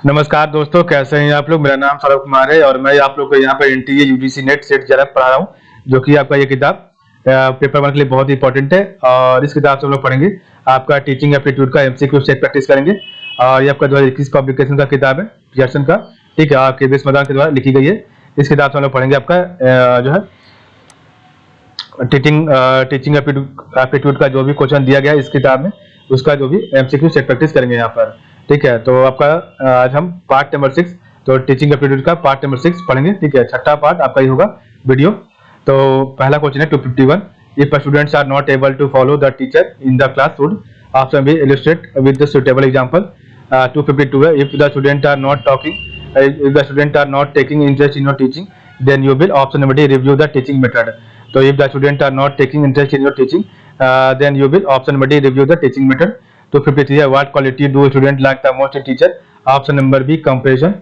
नमस्कार दोस्तों, कैसे हैं आप लोग। मेरा नाम सौरभ कुमार है और मैं आप लोग को यहाँ पर एनटीए यूजीसी नेट सेट जरा पढ़ा रहा हूँ, जो कि आपका ये किताब पेपर वन के लिए बहुत इंपॉर्टेंट है। और इस किताब से हम लोग पढ़ेंगे आपका टीचिंग एप्टीट्यूड का एमसीक्यू सेट प्रैक्टिस करेंगे। और ये आपका 2021 पब्लिकेशन का किताब है, पियर्सन का। ठीक है, आपके बीस मदान के द्वारा लिखी गई है। इस किताब से हम लोग पढ़ेंगे आपका जो है टीचिंग एप्टीट्यूड का जो भी क्वेश्चन दिया गया है इस किताब में, उसका जो भी एमसीक्यू सेट प्रैक्टिस करेंगे यहाँ पर। ठीक है, तो आपका आज हम पार्ट नंबर 6, तो टीचिंग एप्टीट्यूड का पार्ट नंबर 6 पढ़ेंगे। ठीक है, छठा पार्ट आपका ही होगा वीडियो। तो पहला क्वेश्चन है 251, if students are not able to follow the teacher in the class would option be illustrate with the suitable example. 252 है, if the student are not talking if the student are not taking interest in your teaching then you will option number D review the teaching method. So if the student are not taking interest in your teaching, then you will option number D review the teaching method. 253 है, what quality do student like the most in teacher? Option number B comparison.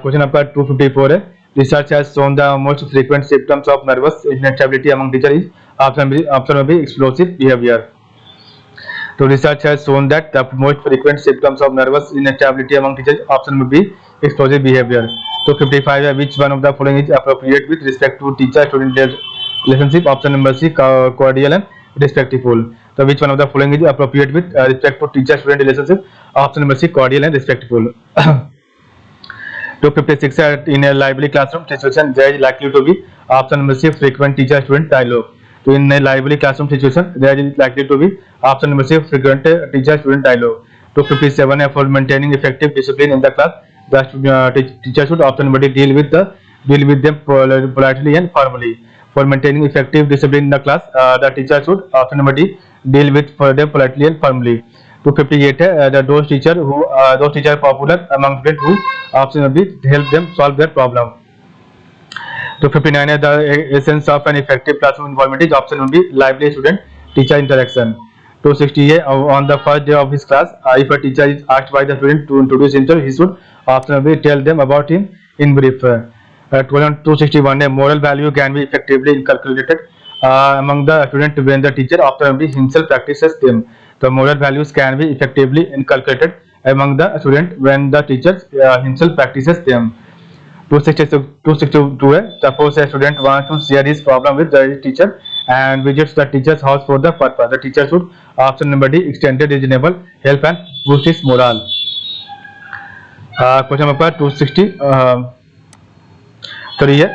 Question number 254 है, research has shown the most frequent symptoms of nervous irritability among teacher is option number B explosive behavior. So research has shown that the most frequent symptoms of nervous irritability among teachers option number B explosive behavior. So 55 है, which one of the following is appropriate with respect to teacher student relationship option number C cordial and respectful. So which one of the following is appropriate with respect to teacher student relationship option number C cordial and respectful. 256 in a lively classroom situation there is likely to be option number C frequent teacher student dialogue. So in a lively classroom situation there is likely to be option number C frequent teacher student dialogue. 257 for maintaining effective discipline in the class the teacher should option number D deal with them politely and formally. For maintaining effective discipline in the class, the teacher should option number D deal with them politely and firmly. 258 है, those teacher popular among students who option number B help them solve their problem. 259 है, the essence of an effective classroom environment is option number B lively student teacher interaction. 260 है, on the first day of his class, if a teacher is asked by the student to introduce himself, he should option number B tell them about him in brief. 261 है, moral value can be effectively inculcated among the student when the teacher option number B himself practices them. The moral values can be effectively inculcated among the student when the teacher himself practices them. 262 है, suppose a student wants to share his problem with the teacher and visits the teacher's house for the purpose. The teacher should option number D extended reasonable help and boost his morale. Question number 263 है,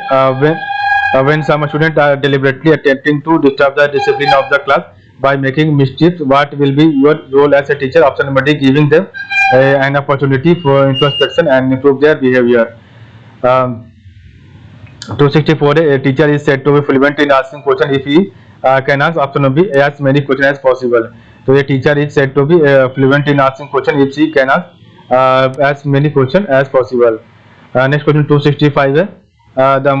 when some students are deliberately attempting to disturb the discipline of the class by making mischief, what will be your role as a teacher? Option number D giving them an opportunity for introspection and improve their behavior. 264 a teacher is said to be fluent in asking question if he can ask option number B as many questions as possible. So a teacher is said to be fluent in asking question if she can ask as many questions as possible. Next question 265 है, the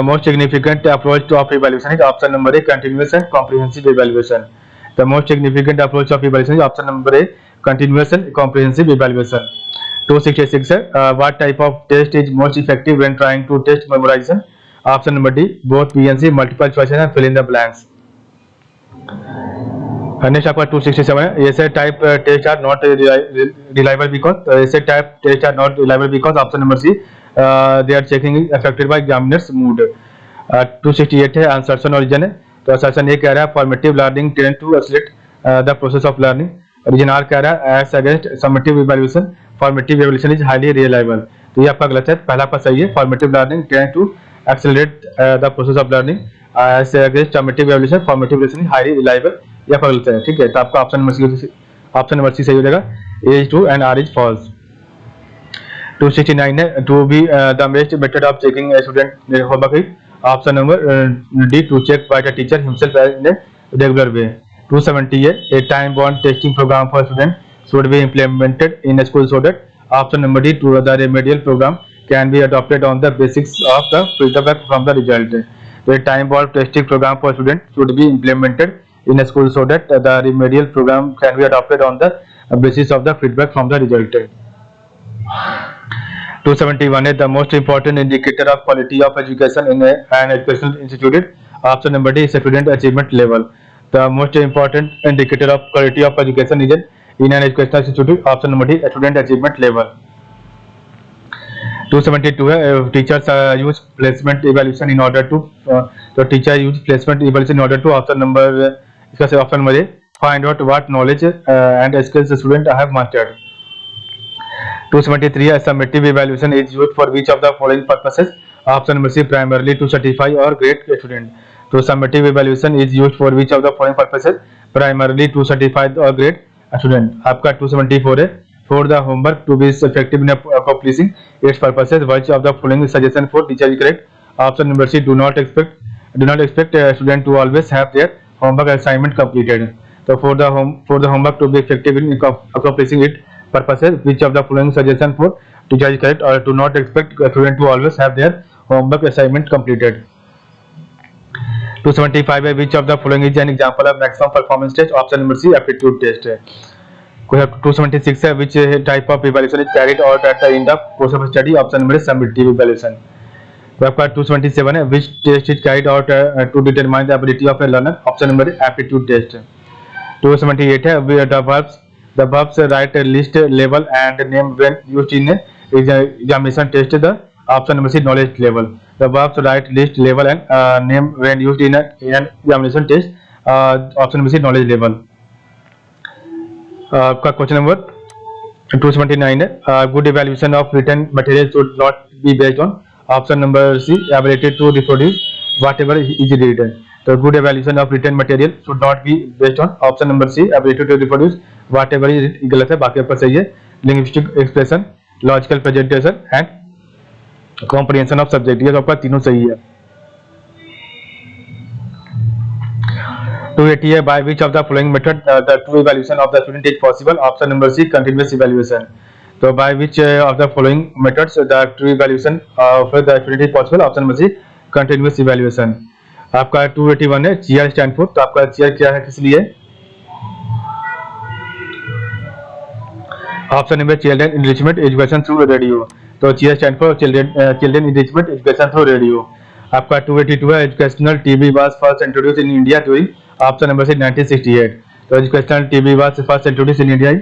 most significant approach to evaluation is option number A continuous and comprehensive evaluation. The most significant approach of evaluation is option number A continuous and comprehensive evaluation. 266 है, what type of test is most effective when trying to test memorization? Option number D both PNC multiple choices and fill in the blanks. Next आपका 267 है, essay type tests are not reliable because option number C they are checking is affected by examiner's mood. 268 है, assertion origin है, तो assertion ये कह रहा है formative learning tend to accelerate the process of learning. Origin R कह रहा है as against summative evaluation formative evaluation is highly reliable. तो ये आपका गलत है, पहला आपका सही है, formative learning tend to accelerate the process of learning as against summative evaluation formative evaluation is highly reliable. ये आपका गलत है। ठीक है, तो आपका ऑप्शन नंबर सी सही हो जाएगा, A is true and R is false. 269 है, to be the best method of checking a student homework is option number D to check by the teacher himself in a regular way. 270 है, a time bound testing program for students should be implemented in a school so that option number D to the remedial program can be adopted on the basis of the feedback from the result. So a time bound testing program for students should be implemented in a school so that the remedial program can be adopted on the basis of the feedback from the result. 271 is the most important indicator of quality of education in an educational institute. Option number D is student achievement level. The most important indicator of quality of education is an in an educational institute. Option number D, student achievement level. 272 है teachers use placement evaluation in order to तो teacher use placement evaluation in order to option number इसका से option number A, find out what knowledge and skills the student have mastered. 273 है summative evaluation is used for which of the following purposes. Option number C, primarily to certify or grade a student. तो summative evaluation is used for which of the following purposes, primarily to certify or grade a student. आपका 274 है for the homework to be effective in accomplishing its purposes, which of the following suggestion for teacher is correct. Option number C, do not expect a student to always have their homework assignment completed. So for the homework to be effective in accomplishing its purposes, which of the following suggestion for teacher is correct, or do not expect a student to always have their homework assignment completed. 275 है which of the following is an example of maximum performance test. Option number C, aptitude test है. 276 है which type of evaluation is carried out at the end of course of study. Option number is summative evaluation. तो आपका 277 है which test is carried out to determine the ability of a learner. Option number is aptitude test. 278 है the verbs write list, label and name when used in examination test. The option number C, knowledge level. The verbs write list, label and name when used in an examination test. Option number C, knowledge level. आपका question number 279 है good evaluation of written material should not be based on. Option number C, ability to reproduce whatever is read. तो good evaluation of written material should not be based on. Option number C, ability to reproduce whatever is read. गलत है, बाकी आपका सही है. Linguistic expression, logical presentation and comprehension of subject, ये तो आपका तीनों सही है. 280 है by which of the following method the true evaluation of the student is possible. Option number C, continuous evaluation. तो by which of the following methods the true evaluation of the student is possible. Option number C, continuous evaluation. आपका 281 है cheer stand for. तो आपका cheer क्या है, किस लिए? Option number children enrichment education through radio. तो cheer stand for children enrichment education through radio. आपका 282 है educational TV was first introduce in India during. Option number C, 1968. तो educational TV was first introduce in India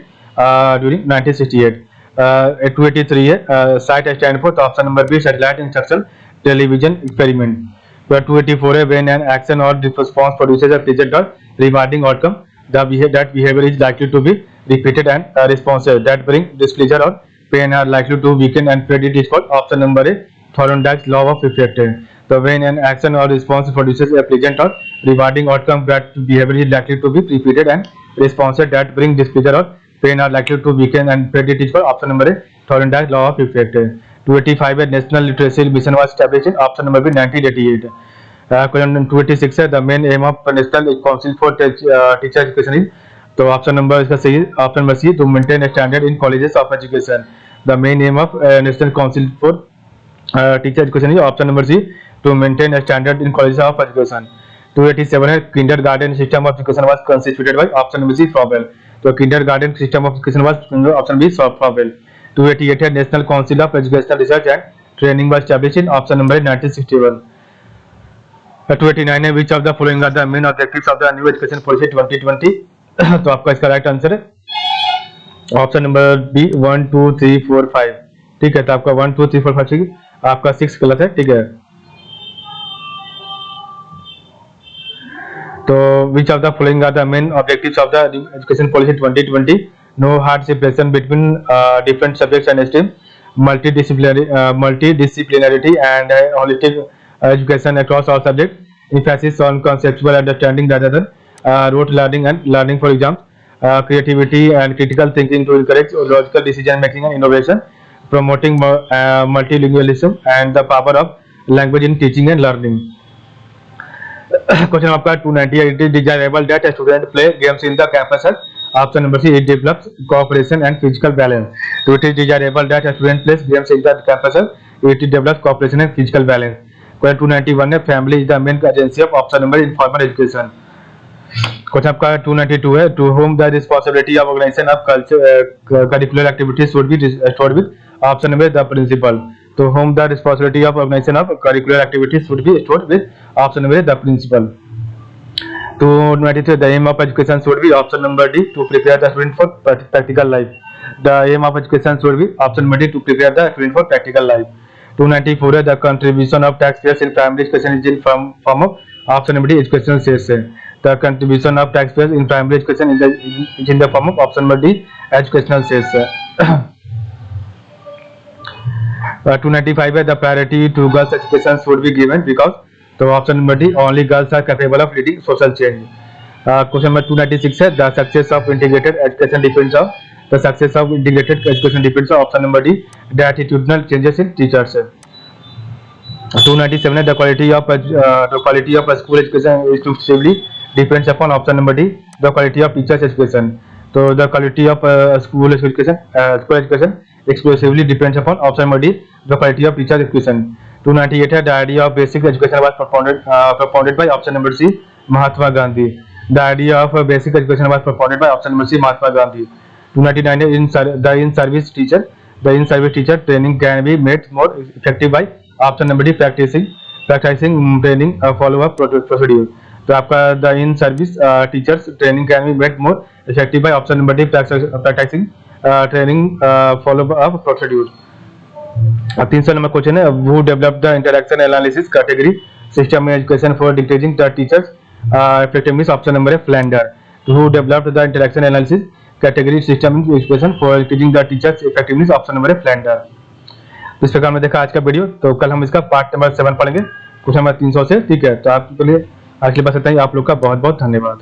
during 1968. 283 है SITE stand for. तो option number B, satellite instruction television experiment. तो 284 है when an action or response produces a pleasant or rewarding outcome that behaviour is likely to be repeated and responses that bring displeasure or pain are likely to weaken and credit is called. Option number A, Thorndike's law of effect. So when an action or response produces a pleasant or rewarding outcome, that behavior is likely to be repeated and responses that bring displeasure or pain are likely to weaken and credit is for. Option number A, Thorndike's law of effect. 285 है national literacy mission was established in. Option number B, 1988. Question 286 है the main aim of national council for teacher education is. तो option number इसका सही है. Option number C, to maintain a standard in colleges of education. The main aim of national council for teacher education is. Option number C, to maintain a standard in colleges of education. 287 है kindergarten system of education was constituted by. Option number C, Froebel. तो kindergarten system of education was option B, Froebel. 288 है national council of educational research and training was established in. Option number 1961. 289 है which of the following are the main objectives of the new education policy 2020. तो आपका इसका right answer है option number B, 1 2 3 4 5. ठीक है, तो आपका 1 2 3 4 5 ठीक है, आपका 6 गलत है. ठीक है, तो which of the following are the main objectives of the education policy 2020? No hard separation between different subjects and streams, multidisciplinarity and holistic education across all subjects, emphasis on conceptual understanding rather than rote learning and learning for exams, creativity and critical thinking to encourage logical decision making and innovation, promoting multilingualism and the power of language in teaching and learning. Question आपका 298 it is desirable that student play games in the campus. Option number C, it develops cooperation and physical balance. तो it is desirable that student plays games in the campus, it develops cooperation and physical balance. Question 291 है family is the main agency of. Option number informal education. Question आपका 292 है to whom the responsibility of organisation of curricular activities should be restored with. Option number the principal. तो whom the responsibility of organization of curricular activities should be stored with. Option number the principal. 293 the aim of education should be option number D to prepare the student for practical life. The aim of education should be option number D to prepare the student for practical life. 294 the contribution of taxpayers in primary education is in form of option number D educational cess. The contribution of taxpayers in primary education is in the form of option number D educational cess. 295 the priority to girls education should be given because so option number D only girls are capable of leading social change. Question number 296 है the success of integrated education depends on the success of integrated education depends on option number D the attitudinal changes in teachers. 297 है the quality of a school education exclusively depends upon option number D the quality of teachers education. So the quality of school education exclusively depends upon option number D the quality of teacher education. 298 है the idea of basic education was propounded by option number C Mahatma Gandhi. The idea of basic education was propounded by option number C Mahatma Gandhi. 299 है the in-service teacher training can be made more effective by option number D practicing training follow-up procedure. तो आपका the in-service teachers training can be made more effective by option number D practicing training follow-up procedure. 300 number question है who developed the interaction analysis category system in education for decreasing the teachers effectiveness option number है Flander. Who developed the interaction analysis category system in education for decreasing the teachers effectiveness option number है Flander. इस प्रकार हमने देखा आज का video, तो कल हम इसका पार्ट नंबर 7 पढ़ेंगे क्वेश्चन नंबर 300 से। ठीक है, तो आपके लिए आज के लिए बस इतना ही। आप लोग का बहुत बहुत धन्यवाद।